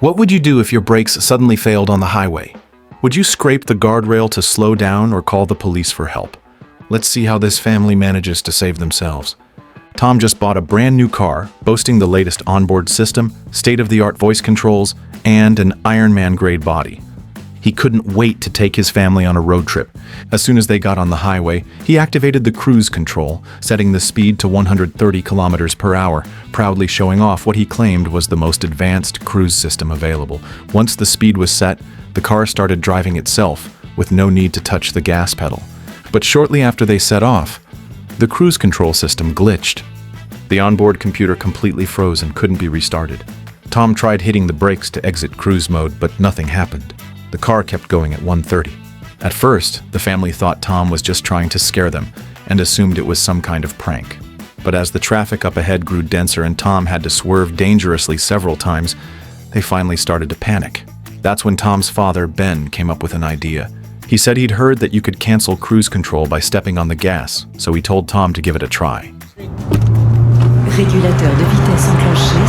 What would you do if your brakes suddenly failed on the highway? Would you scrape the guardrail to slow down or call the police for help? Let's see how this family manages to save themselves. Tom just bought a brand new car, boasting the latest onboard system, state-of-the-art voice controls, and an Iron Man-grade body. He couldn't wait to take his family on a road trip. As soon as they got on the highway, he activated the cruise control, setting the speed to 130 kilometers per hour, proudly showing off what he claimed was the most advanced cruise system available. Once the speed was set, the car started driving itself, with no need to touch the gas pedal. But shortly after they set off, the cruise control system glitched. The onboard computer completely froze and couldn't be restarted. Tom tried hitting the brakes to exit cruise mode, but nothing happened. The car kept going at 130. At first, the family thought Tom was just trying to scare them and assumed it was some kind of prank. But as the traffic up ahead grew denser and Tom had to swerve dangerously several times, they finally started to panic. That's when Tom's father, Ben, came up with an idea. He said he'd heard that you could cancel cruise control by stepping on the gas, so he told Tom to give it a try. Régulateur de vitesse enclenché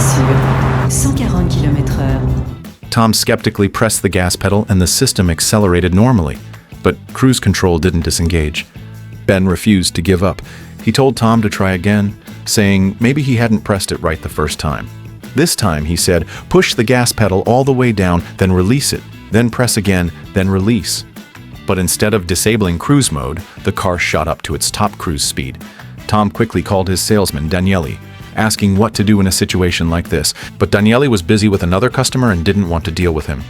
sur 140 km/h. Tom skeptically pressed the gas pedal and the system accelerated normally, but cruise control didn't disengage. Ben refused to give up. He told Tom to try again, saying maybe he hadn't pressed it right the first time. This time, he said, push the gas pedal all the way down, then release it, then press again, then release. But instead of disabling cruise mode, the car shot up to its top cruise speed. Tom quickly called his salesman, Daniele, asking what to do in a situation like this, but Daniele was busy with another customer and didn't want to deal with him.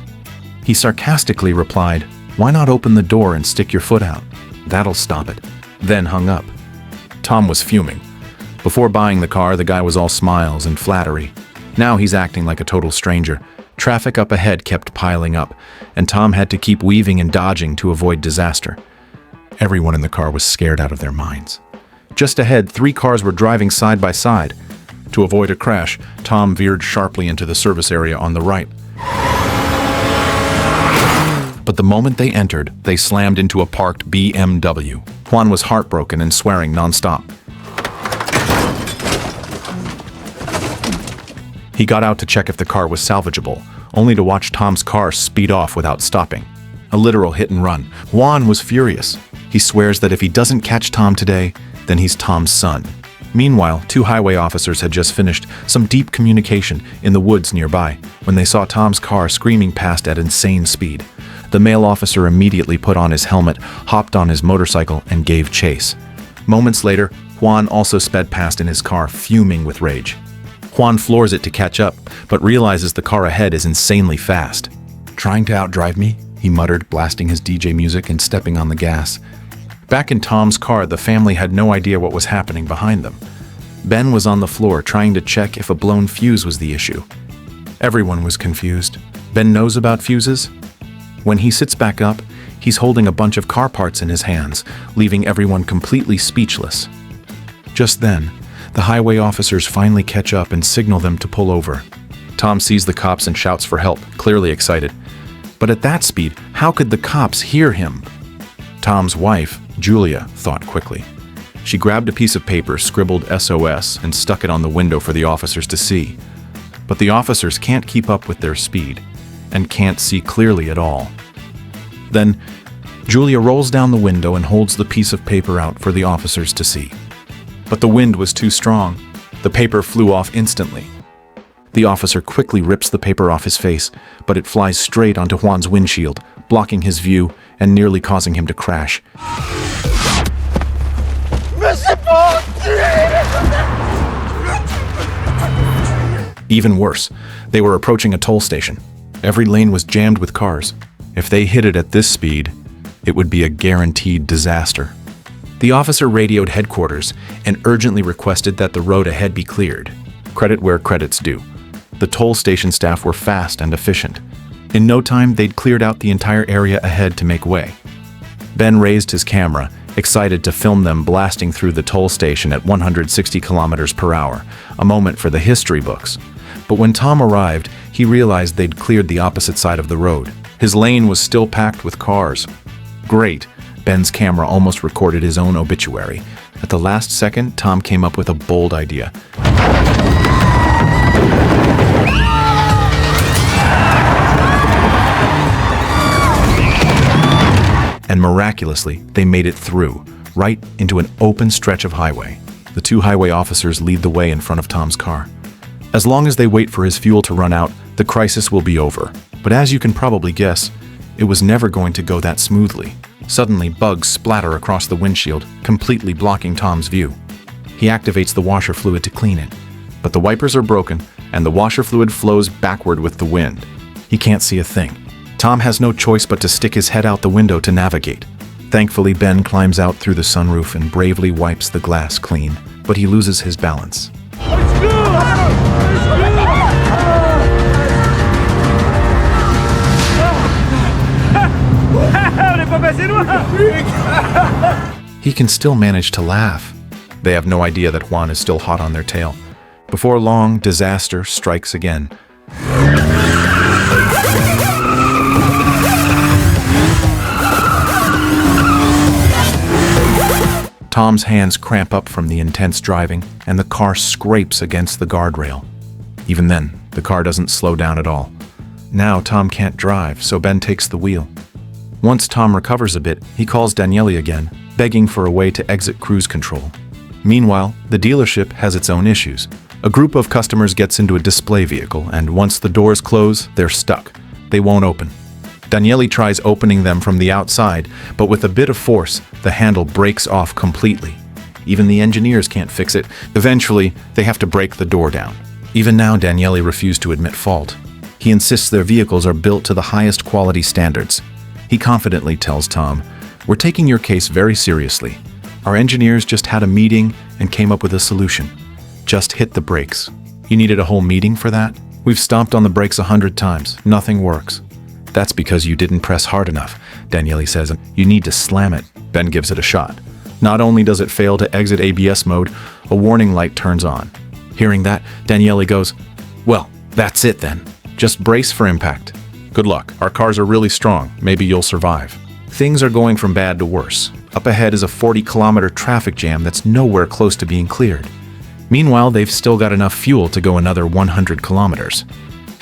He sarcastically replied, "Why not open the door and stick your foot out? That'll stop it," then hung up. Tom was fuming. Before buying the car, the guy was all smiles and flattery. Now he's acting like a total stranger. Traffic up ahead kept piling up, and Tom had to keep weaving and dodging to avoid disaster. Everyone in the car was scared out of their minds. Just ahead, 3 cars were driving side by side. To avoid a crash, Tom veered sharply into the service area on the right. But the moment they entered, they slammed into a parked BMW. Juan was heartbroken and swearing nonstop. He got out to check if the car was salvageable, only to watch Tom's car speed off without stopping. A literal hit and run. Juan was furious. He swears that if he doesn't catch Tom today, then he's Tom's son. Meanwhile, 2 highway officers had just finished some deep communication in the woods nearby when they saw Tom's car screaming past at insane speed. The male officer immediately put on his helmet, hopped on his motorcycle, and gave chase. Moments later, Juan also sped past in his car, fuming with rage. Juan floors it to catch up, but realizes the car ahead is insanely fast. "Trying to outdrive me?" he muttered, blasting his DJ music and stepping on the gas. Back in Tom's car, the family had no idea what was happening behind them. Ben was on the floor trying to check if a blown fuse was the issue. Everyone was confused. Ben knows about fuses? When he sits back up, he's holding a bunch of car parts in his hands, leaving everyone completely speechless. Just then, the highway officers finally catch up and signal them to pull over. Tom sees the cops and shouts for help, clearly excited. But at that speed, how could the cops hear him? Tom's wife, Julia, thought quickly. She grabbed a piece of paper, scribbled SOS, and stuck it on the window for the officers to see. But the officers can't keep up with their speed, and can't see clearly at all. Then, Julia rolls down the window and holds the piece of paper out for the officers to see. But the wind was too strong. The paper flew off instantly. The officer quickly rips the paper off his face, but it flies straight onto Juan's windshield, blocking his view and nearly causing him to crash. Even worse, they were approaching a toll station. Every lane was jammed with cars. If they hit it at this speed, it would be a guaranteed disaster. The officer radioed headquarters and urgently requested that the road ahead be cleared. Credit where credit's due. The toll station staff were fast and efficient. In no time, they'd cleared out the entire area ahead to make way. Ben raised his camera, excited to film them blasting through the toll station at 160 kilometers per hour, a moment for the history books. But when Tom arrived, he realized they'd cleared the opposite side of the road. His lane was still packed with cars. Great. Ben's camera almost recorded his own obituary. At the last second, Tom came up with a bold idea. and miraculously, they made it through, right into an open stretch of highway. The two highway officers lead the way in front of Tom's car. As long as they wait for his fuel to run out, the crisis will be over. But as you can probably guess, it was never going to go that smoothly. Suddenly, bugs splatter across the windshield, completely blocking Tom's view. He activates the washer fluid to clean it, but the wipers are broken, and the washer fluid flows backward with the wind. He can't see a thing. Tom has no choice but to stick his head out the window to navigate. Thankfully, Ben climbs out through the sunroof and bravely wipes the glass clean, but he loses his balance. He can still manage to laugh. They have no idea that Juan is still hot on their tail. Before long, disaster strikes again. Tom's hands cramp up from the intense driving, and the car scrapes against the guardrail. Even then, the car doesn't slow down at all. Now Tom can't drive, so Ben takes the wheel. Once Tom recovers a bit, he calls Daniele again, begging for a way to exit cruise control. Meanwhile, the dealership has its own issues. A group of customers gets into a display vehicle, and once the doors close, they're stuck. They won't open. Daniele tries opening them from the outside, but with a bit of force, the handle breaks off completely. Even the engineers can't fix it. Eventually, they have to break the door down. Even now, Daniele refused to admit fault. He insists their vehicles are built to the highest quality standards. He confidently tells Tom, "We're taking your case very seriously. Our engineers just had a meeting and came up with a solution. Just hit the brakes." "You needed a whole meeting for that? We've stomped on the brakes 100 times. Nothing works." "That's because you didn't press hard enough," Daniele says. "You need to slam it." Ben gives it a shot. Not only does it fail to exit ABS mode, a warning light turns on. Hearing that, Daniele goes, "Well, that's it then. Just brace for impact. Good luck. Our cars are really strong. Maybe you'll survive." Things are going from bad to worse. Up ahead is a 40-kilometer traffic jam that's nowhere close to being cleared. Meanwhile, they've still got enough fuel to go another 100 kilometers.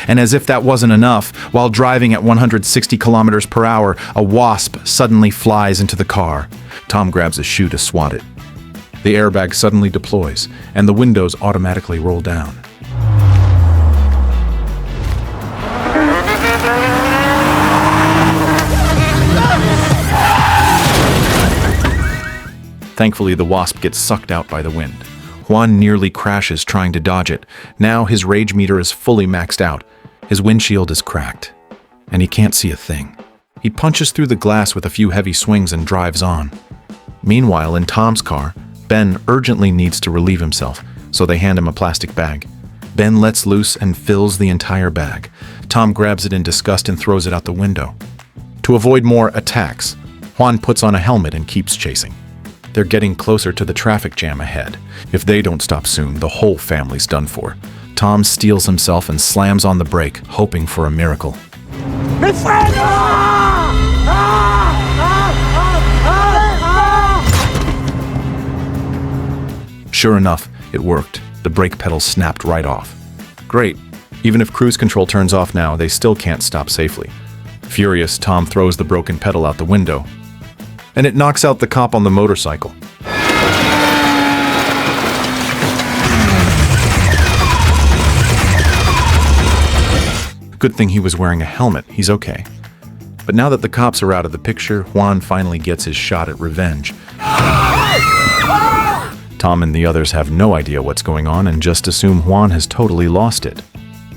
And as if that wasn't enough, while driving at 160 kilometers per hour, a wasp suddenly flies into the car. Tom grabs a shoe to swat it. The airbag suddenly deploys, and the windows automatically roll down. Thankfully, the wasp gets sucked out by the wind. Juan nearly crashes trying to dodge it. Now his rage meter is fully maxed out. His windshield is cracked, and he can't see a thing. He punches through the glass with a few heavy swings and drives on. Meanwhile, in Tom's car, Ben urgently needs to relieve himself, so they hand him a plastic bag. Ben lets loose and fills the entire bag. Tom grabs it in disgust and throws it out the window. To avoid more attacks, Juan puts on a helmet and keeps chasing. They're getting closer to the traffic jam ahead. If they don't stop soon, the whole family's done for. Tom steels himself and slams on the brake, hoping for a miracle. Sure enough, it worked. The brake pedal snapped right off. Great. Even if cruise control turns off now, they still can't stop safely. Furious, Tom throws the broken pedal out the window, and it knocks out the cop on the motorcycle. Good thing he was wearing a helmet. He's okay. But now that the cops are out of the picture, Juan finally gets his shot at revenge. Tom and the others have no idea what's going on and just assume Juan has totally lost it.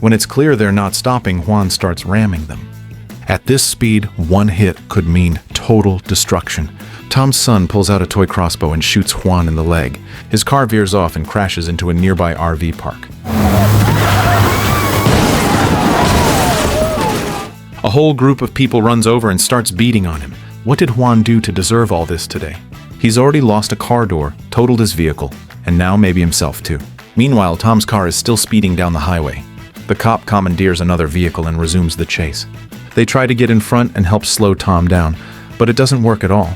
When it's clear they're not stopping, Juan starts ramming them. At this speed, one hit could mean total destruction. Tom's son pulls out a toy crossbow and shoots Juan in the leg. His car veers off and crashes into a nearby RV park. A whole group of people runs over and starts beating on him. What did Juan do to deserve all this today? He's already lost a car door, totaled his vehicle, and now maybe himself too. Meanwhile, Tom's car is still speeding down the highway. The cop commandeers another vehicle and resumes the chase. They try to get in front and help slow Tom down, but it doesn't work at all.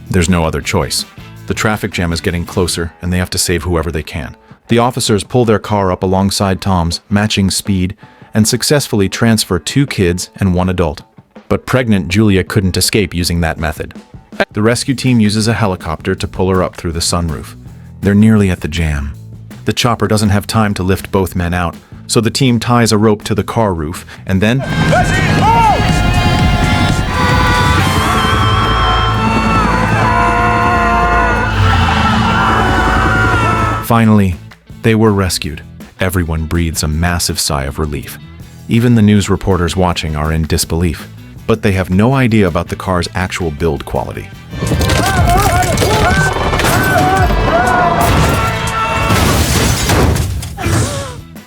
There's no other choice. The traffic jam is getting closer, and they have to save whoever they can. The officers pull their car up alongside Tom's, matching speed, and successfully transfer 2 kids and 1 adult. But pregnant Julia couldn't escape using that method. The rescue team uses a helicopter to pull her up through the sunroof. They're nearly at the jam. The chopper doesn't have time to lift both men out, so the team ties a rope to the car roof, and then... Finally, they were rescued. Everyone breathes a massive sigh of relief. Even the news reporters watching are in disbelief, but they have no idea about the car's actual build quality.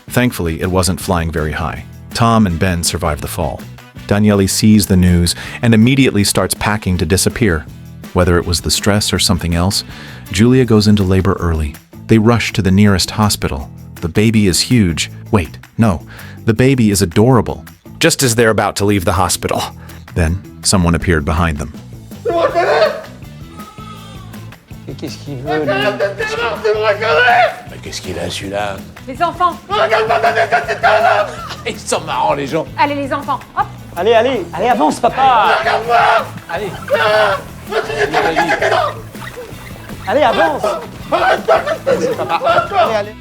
Thankfully, it wasn't flying very high. Tom and Ben survive the fall. Daniele sees the news and immediately starts packing to disappear. Whether it was the stress or something else, Julia goes into labor early. They rush to the nearest hospital. The baby is huge. Wait, no, the baby is adorable. Just as they're about to leave the hospital, then someone appeared behind them. Qu'est-ce qu'il veut, lui? Mais qu'est-ce qu'il a, celui-là? Les enfants. Ils sont marrants, les gens. Allez, les enfants. Hop. Allez, allez, allez, avance, papa. Allez. Allez, avance. Allez, papa. Allez, allez.